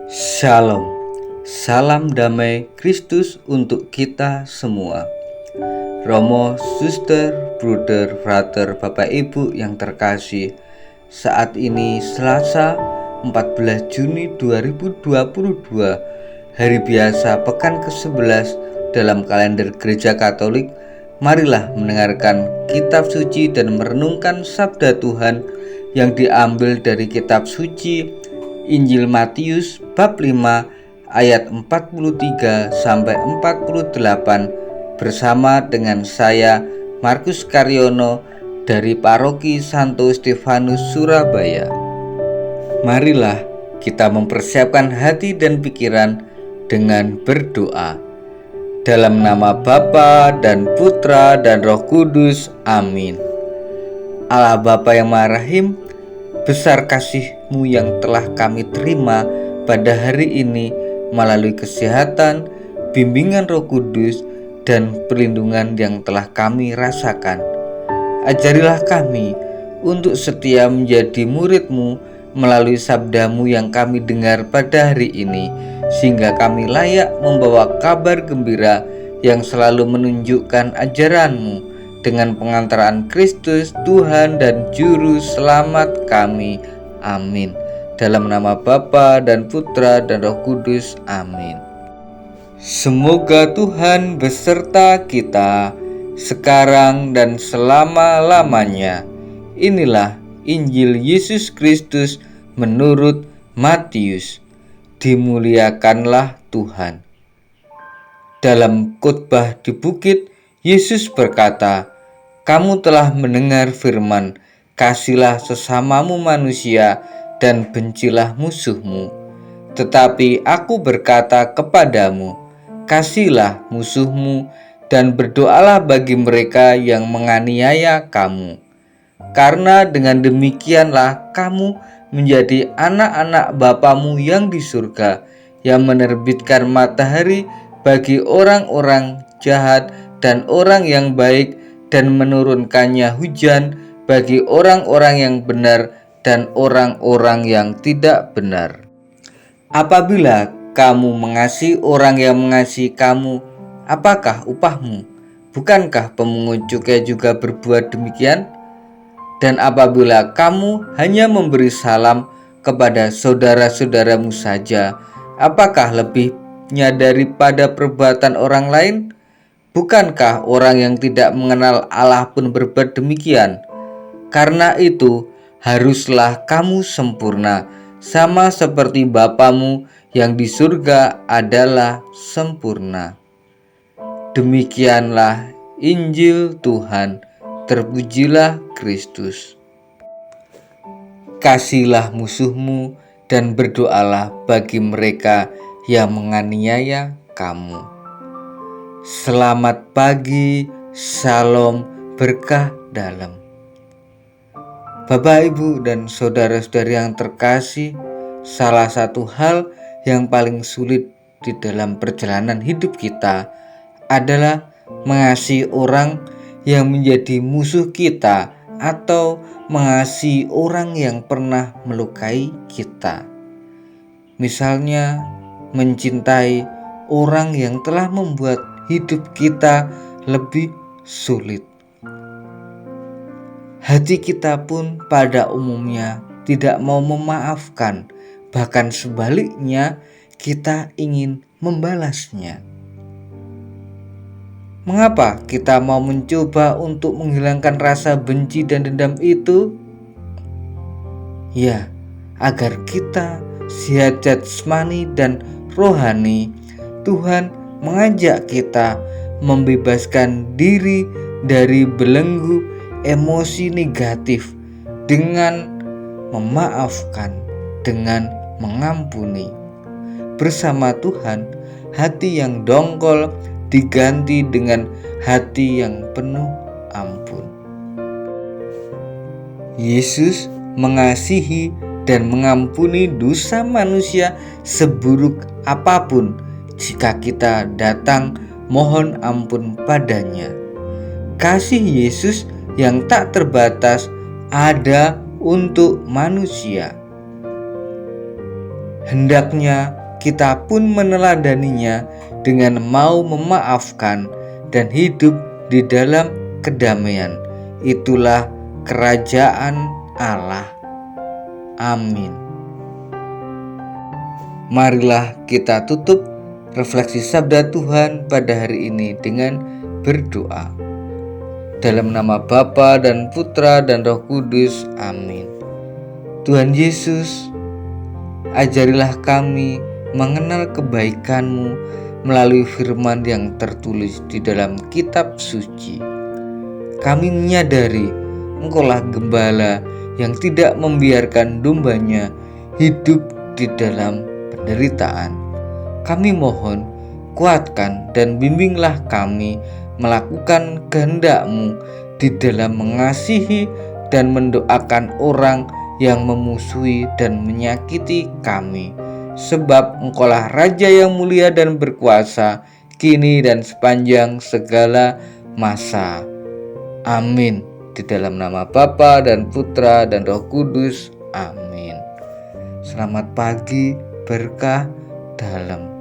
Shalom, salam damai Kristus untuk kita semua. Romo, suster, bruder, frater, bapak ibu yang terkasih, saat ini Selasa 14 Juni 2022, hari biasa pekan ke-11 dalam kalender Gereja Katolik. Marilah mendengarkan kitab suci dan merenungkan sabda Tuhan yang diambil dari kitab suci Injil Matius bab 5 ayat 43 sampai 48 bersama dengan saya Markus Karyono dari Paroki Santo Stefanus Surabaya. Marilah kita mempersiapkan hati dan pikiran dengan berdoa. Dalam nama Bapa dan Putra dan Roh Kudus. Amin. Allah Bapa yang Maha Rahim, besar kasih-Mu yang telah kami terima pada hari ini melalui kesehatan, bimbingan Roh Kudus, dan perlindungan yang telah kami rasakan. Ajarilah kami untuk setia menjadi murid-Mu melalui sabda-Mu yang kami dengar pada hari ini, sehingga kami layak membawa kabar gembira yang selalu menunjukkan ajaran-Mu dengan pengantaran Kristus, Tuhan dan Juru Selamat kami. Amin. Dalam nama Bapa dan Putra dan Roh Kudus. Amin. Semoga Tuhan beserta kita sekarang dan selama-lamanya. Inilah Injil Yesus Kristus menurut Matius. Dimuliakanlah Tuhan. Dalam khotbah di bukit, Yesus berkata, "Kamu telah mendengar firman, kasihilah sesamamu manusia dan bencilah musuhmu. Tetapi aku berkata kepadamu, kasihilah musuhmu dan berdoalah bagi mereka yang menganiaya kamu. Karena dengan demikianlah kamu menjadi anak-anak Bapamu yang di surga, yang menerbitkan matahari bagi orang-orang jahat dan orang yang baik, dan menurunkannya hujan bagi orang-orang yang benar dan orang-orang yang tidak benar. Apabila kamu mengasihi orang yang mengasihi kamu, apakah upahmu? Bukankah pemungut cukai juga berbuat demikian? Dan apabila kamu hanya memberi salam kepada saudara-saudaramu saja, apakah lebihnya daripada perbuatan orang lain? Bukankah orang yang tidak mengenal Allah pun berbuat demikian? Karena itu, haruslah kamu sempurna, sama seperti Bapamu yang di surga adalah sempurna." Demikianlah Injil Tuhan. Terpujilah Kristus. Kasihilah musuhmu dan berdoalah bagi mereka yang menganiaya kamu. Selamat pagi, salam, berkah dalam. Bapak, Ibu, dan saudara-saudari yang terkasih, salah satu hal yang paling sulit di dalam perjalanan hidup kita adalah mengasihi orang yang menjadi musuh kita atau mengasihi orang yang pernah melukai kita. Misalnya, mencintai orang yang telah membuat hidup kita lebih sulit. Hati kita pun pada umumnya tidak mau memaafkan, bahkan sebaliknya kita ingin membalasnya. Mengapa kita mau mencoba untuk menghilangkan rasa benci dan dendam itu? Ya, agar kita sehat jasmani dan rohani. Tuhan mengajak kita membebaskan diri dari belenggu emosi negatif dengan memaafkan, dengan mengampuni. Bersama Tuhan, hati yang dongkol diganti dengan hati yang penuh ampun. Yesus mengasihi dan mengampuni dosa manusia seburuk apapun jika kita datang mohon ampun padanya. Kasih Yesus yang tak terbatas ada untuk manusia. Hendaknya kita pun meneladaninya dengan mau memaafkan dan hidup di dalam kedamaian. Itulah kerajaan Allah. Amin. Marilah kita tutup refleksi sabda Tuhan pada hari ini dengan berdoa. Dalam nama Bapa dan Putra dan Roh Kudus. Amin. Tuhan Yesus, ajarilah kami mengenal kebaikan-Mu melalui firman yang tertulis di dalam kitab suci. Kami menyadari Engkaulah Gembala yang tidak membiarkan dombanya hidup di dalam penderitaan. Kami mohon, kuatkan dan bimbinglah kami melakukan kehendak-Mu di dalam mengasihi dan mendoakan orang yang memusuhi dan menyakiti kami. Sebab Engkaulah Raja yang mulia dan berkuasa, kini dan sepanjang segala masa. Amin. Di dalam nama Bapa dan Putra dan Roh Kudus. Amin. Selamat pagi, berkah dalam